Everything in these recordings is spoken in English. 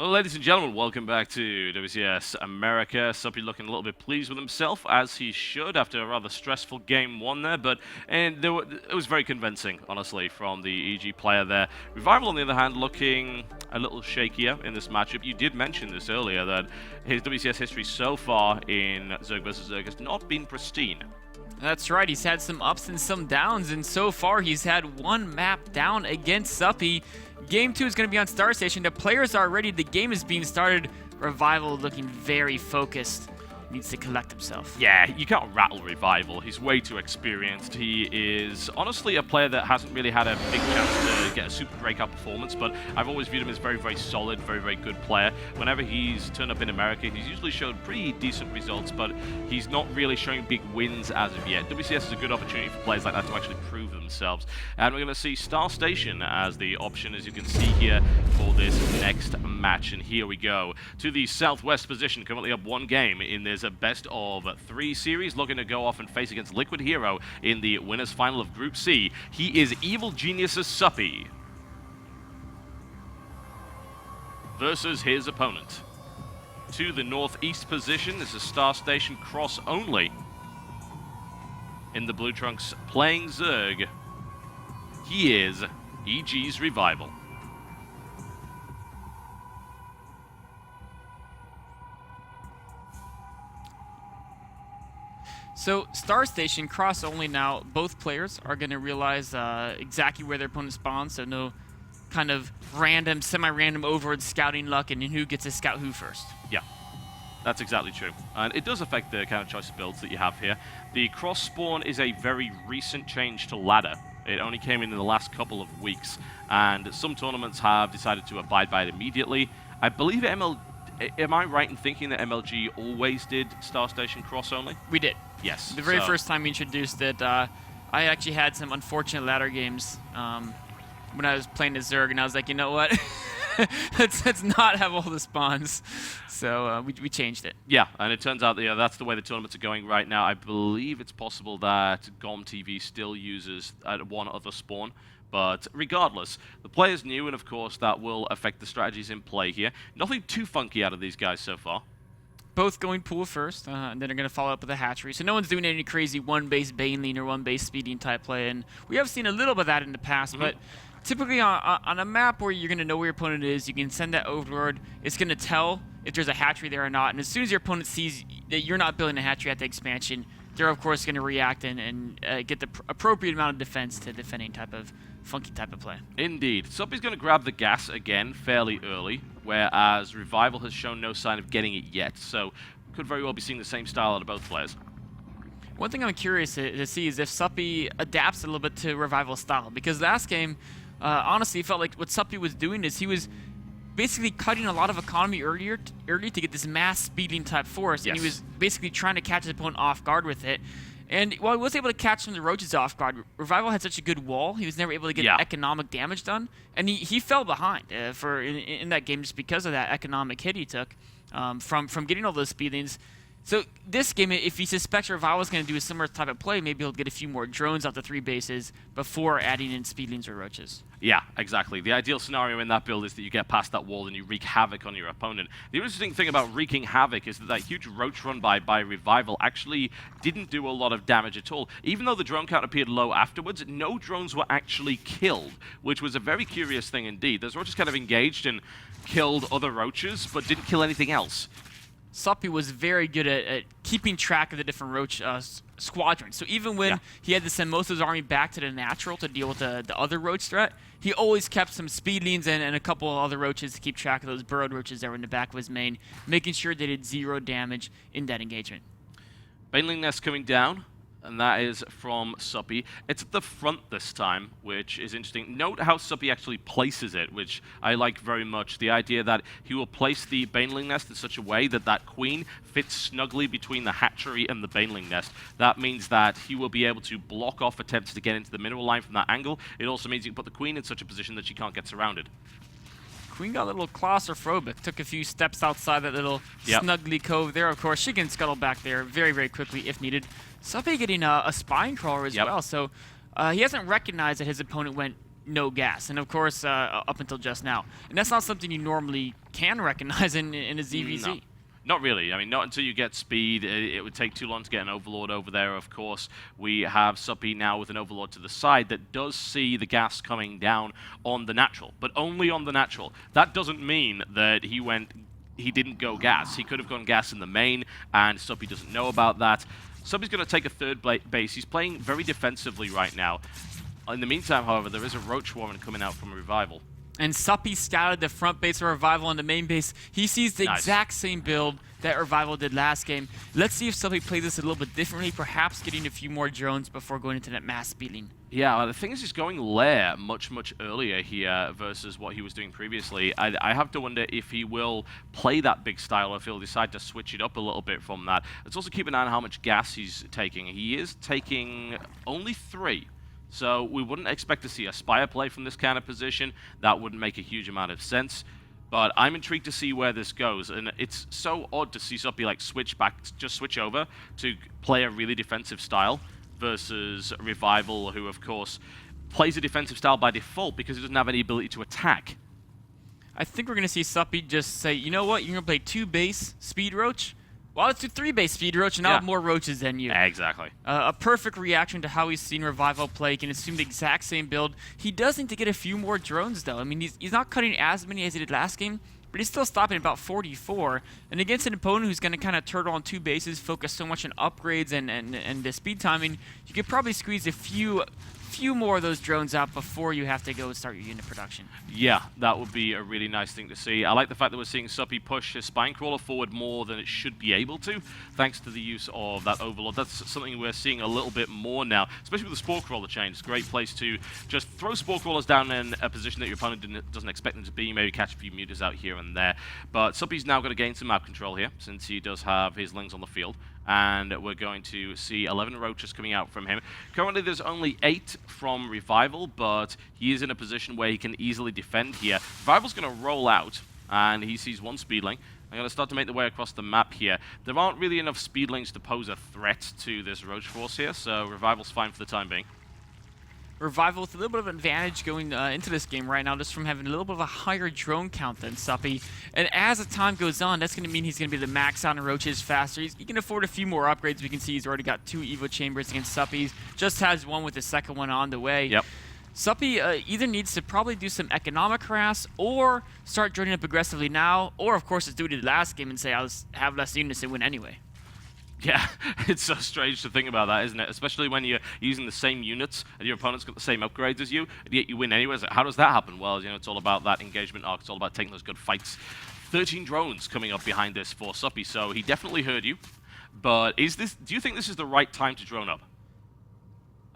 Well, ladies and gentlemen, welcome back to WCS America. Suppy looking a little bit pleased with himself, as he should, after a rather stressful game one there, but it was very convincing, honestly, from the EG player there. Revival, on the other hand, looking a little shakier in this matchup. You did mention this earlier, that his WCS history so far in Zerg vs. Zerg has not been pristine. That's right, he's had some ups and some downs, and so far he's had one map down against Suppy. Game 2 is going to be on Star Station. The players are ready, the game is being started. Revival looking very focused. Needs to collect himself. Yeah, you can't rattle Revival. He's way too experienced. He is honestly a player that hasn't really had a big chance to get a super breakout performance, but I've always viewed him as very, very solid, very, very good player. Whenever he's turned up in America, he's usually showed pretty decent results, but he's not really showing big wins as of yet. WCS is a good opportunity for players like that to actually prove themselves. And we're going to see Star Station as the option, as you can see here, for this next match. And here we go to the southwest position, currently up one game in this a best of 3 series, looking to go off and face against Liquid Hero in the winners final of Group C. He is Evil Genius's Suppy versus his opponent. To the northeast position, this is Star Station cross only. In the blue trunks, playing Zerg, he is EG's Revival. So, Star Station, cross only now. Both players are going to realize exactly where their opponent spawns, so no kind of random, semi-random overward scouting luck and who gets to scout who first. Yeah, that's exactly true. And it does affect the kind of choice of builds that you have here. The cross spawn is a very recent change to ladder. It only came in the last couple of weeks, and some tournaments have decided to abide by it immediately. I believe am I right in thinking that MLG always did Star Station cross only? We did. Yes. The very first time we introduced it, I actually had some unfortunate ladder games when I was playing the Zerg, and I was like, you know what? let's not have all the spawns. So we changed it. Yeah, and it turns out that that's the way the tournaments are going right now. I believe it's possible that GOM TV still uses one other spawn. But regardless, the players knew, and of course that will affect the strategies in play here. Nothing too funky out of these guys so far. Both going pool first, and then they're going to follow up with a hatchery. So no one's doing any crazy one-base Baneling or one-base speeding type play, and we have seen a little bit of that in the past, but typically on a map where you're going to know where your opponent is, you can send that overlord. It's going to tell if there's a hatchery there or not, and as soon as your opponent sees that you're not building a hatchery at the expansion, they're of course going to react and get the appropriate amount of defense to defending funky type of play. Indeed. Suppy's going to grab the gas again fairly early, whereas Revival has shown no sign of getting it yet, so could very well be seeing the same style out of both players. One thing I'm curious to see is if Suppy adapts a little bit to Revival's style, because last game, honestly, it felt like what Suppy was doing is he was basically cutting a lot of economy early to get this mass speeding type force, and he was basically trying to catch his opponent off guard with it. And while he was able to catch some of the roaches off guard, Revival had such a good wall, he was never able to get economic damage done. And he fell behind in that game just because of that economic hit he took from getting all those speedlings. So this game, if he suspects Revival is going to do a similar type of play, maybe he'll get a few more drones out the 3 bases before adding in speedlings or roaches. Yeah, exactly. The ideal scenario in that build is that you get past that wall and you wreak havoc on your opponent. The interesting thing about wreaking havoc is that huge roach run by Revival actually didn't do a lot of damage at all. Even though the drone count appeared low afterwards, no drones were actually killed, which was a very curious thing indeed. Those roaches kind of engaged and killed other roaches, but didn't kill anything else. Suppy was very good at keeping track of the different roach squadrons. So even when he had to send most of his army back to the natural to deal with the other roach threat, he always kept some speedlings and a couple of other roaches to keep track of those burrowed roaches that were in the back of his main, making sure they did 0 damage in that engagement. Baneling nest coming down, and that is from Suppy. It's at the front this time, which is interesting. Note how Suppy actually places it, which I like very much. The idea that he will place the Baneling nest in such a way that that queen fits snugly between the hatchery and the Baneling nest. That means that he will be able to block off attempts to get into the mineral line from that angle. It also means you can put the queen in such a position that she can't get surrounded. Queen got a little claustrophobic, took a few steps outside that little snuggly cove there. Of course, she can scuttle back there very, very quickly if needed. Suppy getting a spine crawler as well, so he hasn't recognized that his opponent went no gas, and of course up until just now. And that's not something you normally can recognize in a ZVZ. No. Not really. I mean, not until you get speed. It would take too long to get an Overlord over there, of course. We have Suppy now with an Overlord to the side that does see the gas coming down on the natural, but only on the natural. That doesn't mean that he didn't go gas. He could have gone gas in the main, and Suppy doesn't know about that. Suppy's going to take a third base. He's playing very defensively right now. In the meantime, however, there is a Roach Warren coming out from Revival. And Suppy scouted the front base of Revival on the main base. He sees the exact same build that Revival did last game. Let's see if Suppy plays this a little bit differently, perhaps getting a few more drones before going into that mass speeding. Yeah, the thing is he's going lair much earlier here versus what he was doing previously. I have to wonder if he will play that big style or if he'll decide to switch it up a little bit from that. Let's also keep an eye on how much gas he's taking. He is taking only 3. So we wouldn't expect to see a Spire play from this kind of position. That wouldn't make a huge amount of sense. But I'm intrigued to see where this goes. And it's so odd to see Suppy like switch over to play a really defensive style versus Revival, who of course plays a defensive style by default because he doesn't have any ability to attack. I think we're going to see Suppy just say, you know what, you're going to play 2 base Speed Roach? Well, let's do 3 base Speed Roach, and I'll have more Roaches than you. Exactly. A perfect reaction to how he's seen Revival play. He can assume the exact same build. He does need to get a few more drones, though. I mean, he's not cutting as many as he did last game, but he's still stopping at about 44. And against an opponent who's going to kind of turtle on 2 bases, focus so much on upgrades and the speed timing, you could probably squeeze a few more of those drones out before you have to go and start your unit production. Yeah, that would be a really nice thing to see. I like the fact that we're seeing Suppy push his Spine Crawler forward more than it should be able to, thanks to the use of that Overlord. That's something we're seeing a little bit more now, especially with the Spore Crawler change. It's a great place to just throw Spore Crawlers down in a position that your opponent doesn't expect them to be, maybe catch a few mutas out here and there. But Suppy's now going to gain some map control here, since he does have his Lings on the field. And we're going to see 11 Roaches coming out from him. Currently, there's only 8 from Revival, but he is in a position where he can easily defend here. Revival's going to roll out, and he sees 1 Speedling. I'm going to start to make the way across the map here. There aren't really enough Speedlings to pose a threat to this Roach force here, so Revival's fine for the time being. Revival with a little bit of advantage going into this game right now, just from having a little bit of a higher drone count than Suppy. And as the time goes on, that's going to mean he's going to be able to max out on Roaches faster. He can afford a few more upgrades. We can see he's already got 2 Evo Chambers against Suppy. Just has 1 with the second one on the way. Yep. Suppy either needs to probably do some economic harass or start joining up aggressively now, or of course, do what he did last game and say, I'll have less units and win anyway. Yeah, it's so strange to think about that, isn't it? Especially when you're using the same units and your opponent's got the same upgrades as you, and yet you win anyway. So how does that happen? Well, you know, it's all about that engagement arc. It's all about taking those good fights. 13 drones coming up behind this for Suppy, so he definitely heard you. But do you think this is the right time to drone up?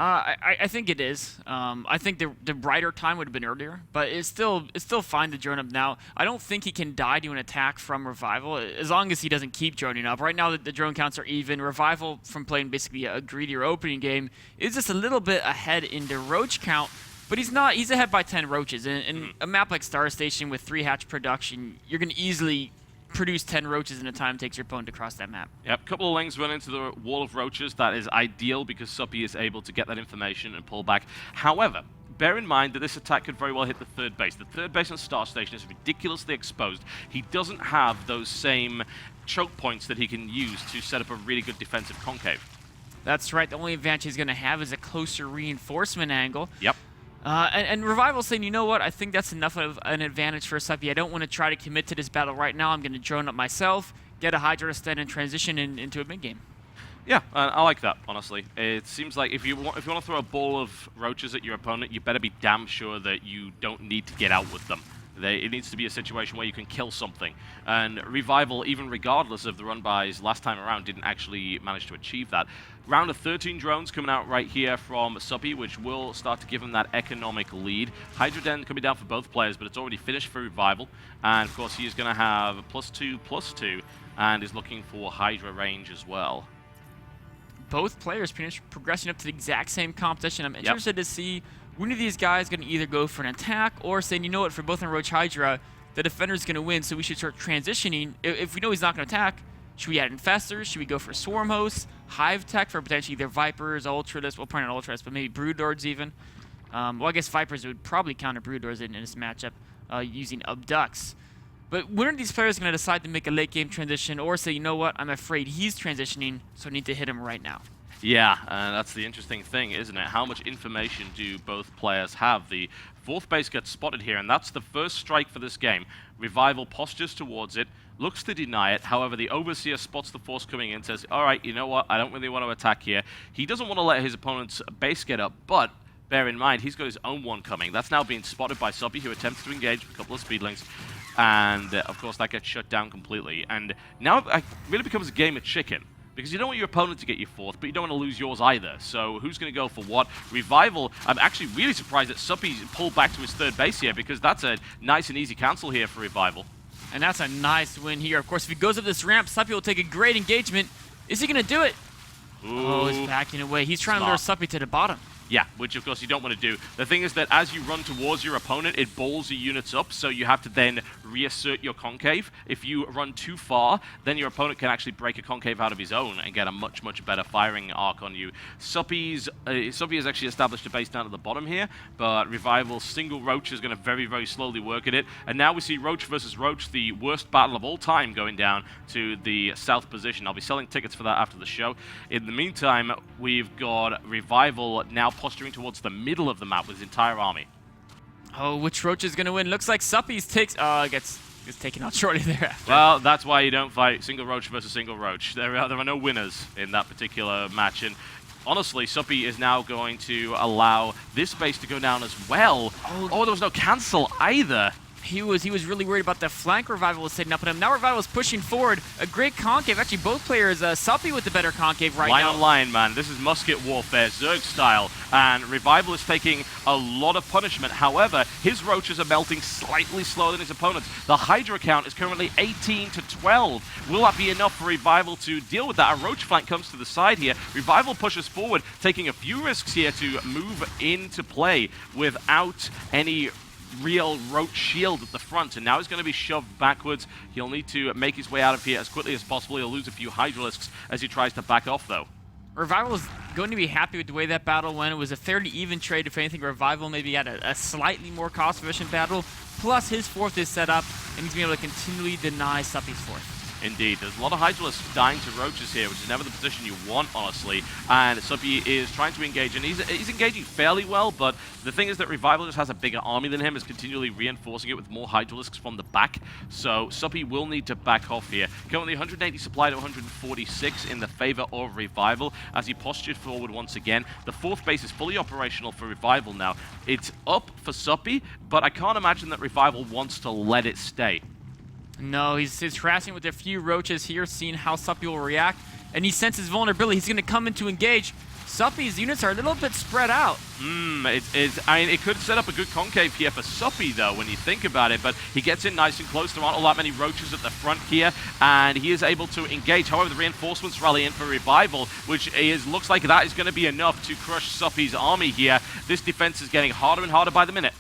I think it is. I think the brighter time would have been earlier, but it's still fine to drone up now. I don't think he can die to an attack from Revival, as long as he doesn't keep droning up. Right now, the drone counts are even. Revival, from playing basically a greedier opening game, is just a little bit ahead in the Roach count, but he's not. He's ahead by 10 Roaches. In a map like Star Station with 3 hatch production, you're going to easily produce 10 Roaches in the time it takes your opponent to cross that map. Yep, a couple of Lings run into the wall of Roaches. That is ideal because Suppy is able to get that information and pull back. However, bear in mind that this attack could very well hit the 3rd base. The 3rd base on Star Station is ridiculously exposed. He doesn't have those same choke points that he can use to set up a really good defensive concave. That's right. The only advantage he's going to have is a closer reinforcement angle. Yep. And Revival's saying, you know what, I think that's enough of an advantage for Suppy. I don't want to try to commit to this battle right now. I'm going to drone up myself, get a Hydra to stand and transition into a mid-game. Yeah, I like that, honestly. It seems like if you want to throw a ball of Roaches at your opponent, you better be damn sure that you don't need to get out with them. It needs to be a situation where you can kill something. And Revival, even regardless of the run-bys last time around, didn't actually manage to achieve that. Round of 13 drones coming out right here from Suppy, which will start to give him that economic lead. Hydra Den coming down for both players, but it's already finished for Revival. And of course, he is going to have a +2/+2, and is looking for Hydra range as well. Both players progressing up to the exact same competition. I'm interested to see one of these guys going to either go for an attack or saying, you know what, for both on Roach Hydra, the defender's going to win, so we should start transitioning. If we know he's not going to attack, should we add Infestors? Should we go for Swarm Hosts? Hive Tech for potentially either Vipers, Ultralisk, well, probably not Ultralisk, but maybe Broodlords even. Well, I guess Vipers would probably counter Broodors in this matchup using Abducts. But when are these players going to decide to make a late game transition or say, you know what, I'm afraid he's transitioning, so I need to hit him right now? Yeah, that's the interesting thing, isn't it? How much information do both players have? The fourth base gets spotted here, and that's the first strike for this game. Revival postures towards it, looks to deny it. However, the Overseer spots the force coming in, says, all right, you know what, I don't really want to attack here. He doesn't want to let his opponent's base get up, but bear in mind, he's got his own one coming. That's now being spotted by Suppy, who attempts to engage with a couple of speedlings. And, of course, that gets shut down completely. And now it really becomes a game of chicken. Because you don't want your opponent to get your fourth, but you don't want to lose yours either. So who's going to go for what? Revival, I'm actually really surprised that Suppy pulled back to his third base here, because that's a nice and easy cancel here for Revival. And that's a nice win here. Of course, if he goes up this ramp, Suppy will take a great engagement. Is he going to do it? Ooh, oh, he's backing away. He's trying to lure Suppy to the bottom. Yeah, which of course you don't want to do. The thing is that as you run towards your opponent, it balls your units up, so you have to then reassert your concave. If you run too far, then your opponent can actually break a concave out of his own and get a much, much better firing arc on you. Suppy has actually established a base down at the bottom here, but Revival's single Roach is going to very, very slowly work at it. And now we see Roach versus Roach, the worst battle of all time, going down to the south position. I'll be selling tickets for that after the show. In the meantime, we've got Revival now posturing towards the middle of the map with his entire army. Oh, which Roach is going to win? Looks like Suppy's gets taken out shortly thereafter. Well, that's why you don't fight single Roach versus single Roach. There are no winners in that particular match, and honestly, Suppy is now going to allow this base to go down as well. Oh, there was no cancel either. He was really worried about the flank Revival was setting up on him. Now Revival is pushing forward. A great concave. Actually, both players, Suppy with the better concave right now. Line on line, man. This is musket warfare, Zerg style. And Revival is taking a lot of punishment. However, his Roaches are melting slightly slower than his opponents. The Hydra count is currently 18 to 12. Will that be enough for Revival to deal with that? A Roach flank comes to the side here. Revival pushes forward, taking a few risks here to move into play without any real Roach shield at the front, and now he's going to be shoved backwards. He'll need to make his way out of here as quickly as possible. He'll lose a few Hydralisks as he tries to back off, though. Revival is going to be happy with the way that battle went. It was a fairly even trade. If anything, Revival maybe had a slightly more cost-efficient battle. Plus, his fourth is set up, and he's going to be able to continually deny Suppy's fourth. Indeed, there's a lot of Hydralisks dying to Roaches here, which is never the position you want, honestly. And Suppy is trying to engage, and he's engaging fairly well, but the thing is that Revival just has a bigger army than him, is continually reinforcing it with more Hydralisks from the back. So Suppy will need to back off here. Currently 180 supply to 146 in the favor of Revival as he postured forward once again. The fourth base is fully operational for Revival now. It's up for Suppy, but I can't imagine that Revival wants to let it stay. No, he's harassing with a few Roaches here, seeing how Suppy will react, and he senses vulnerability. He's going to come in to engage. Suppy's units are a little bit spread out. I mean, it could set up a good concave here for Suppy, though, when you think about it, but he gets in nice and close. There aren't all that many Roaches at the front here, and he is able to engage. However, the reinforcements rally in for Revival, which looks like that is going to be enough to crush Suppy's army here. This defense is getting harder and harder by the minute.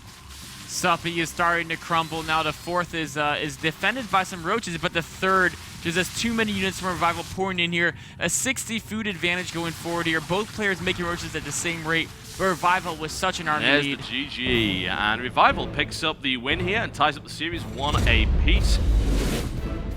Suppy is starting to crumble. Now the fourth is defended by some Roaches, but the third, there's just too many units from Revival pouring in here. A 60 food advantage going forward here. Both players making Roaches at the same rate. But Revival with such an army lead. There's the GG, and Revival picks up the win here and ties up the series 1 apiece.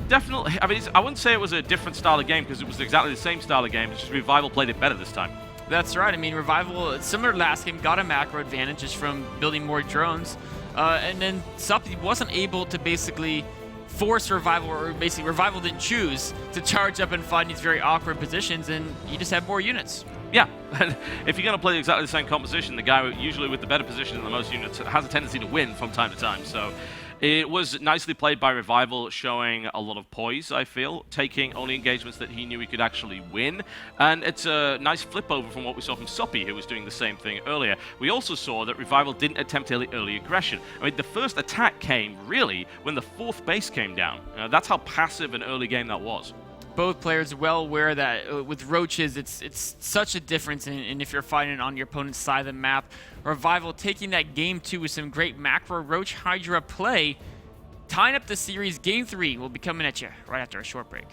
Definitely, I mean, I wouldn't say it was a different style of game because it was exactly the same style of game. It's just Revival played it better this time. That's right. I mean, Revival, similar to last game, got a macro advantage just from building more drones. And then Suppy wasn't able to basically force Revival, or basically Revival didn't choose to charge up and find these very awkward positions, and you just have more units. Yeah, and if you're going to play exactly the same composition, the guy usually with the better position and the most units has a tendency to win from time to time. So it was nicely played by Revival, showing a lot of poise, I feel, taking only engagements that he knew he could actually win. And it's a nice flip over from what we saw from Suppy, who was doing the same thing earlier. We also saw that Revival didn't attempt early aggression. I mean, the first attack came, really, when the fourth base came down. That's how passive an early game that was. Both players well aware that with Roaches, it's such a difference in if you're fighting on your opponent's side of the map. Revival taking that game 2 with some great macro Roach Hydra play, tying up the series. Game 3 will be coming at you right after a short break.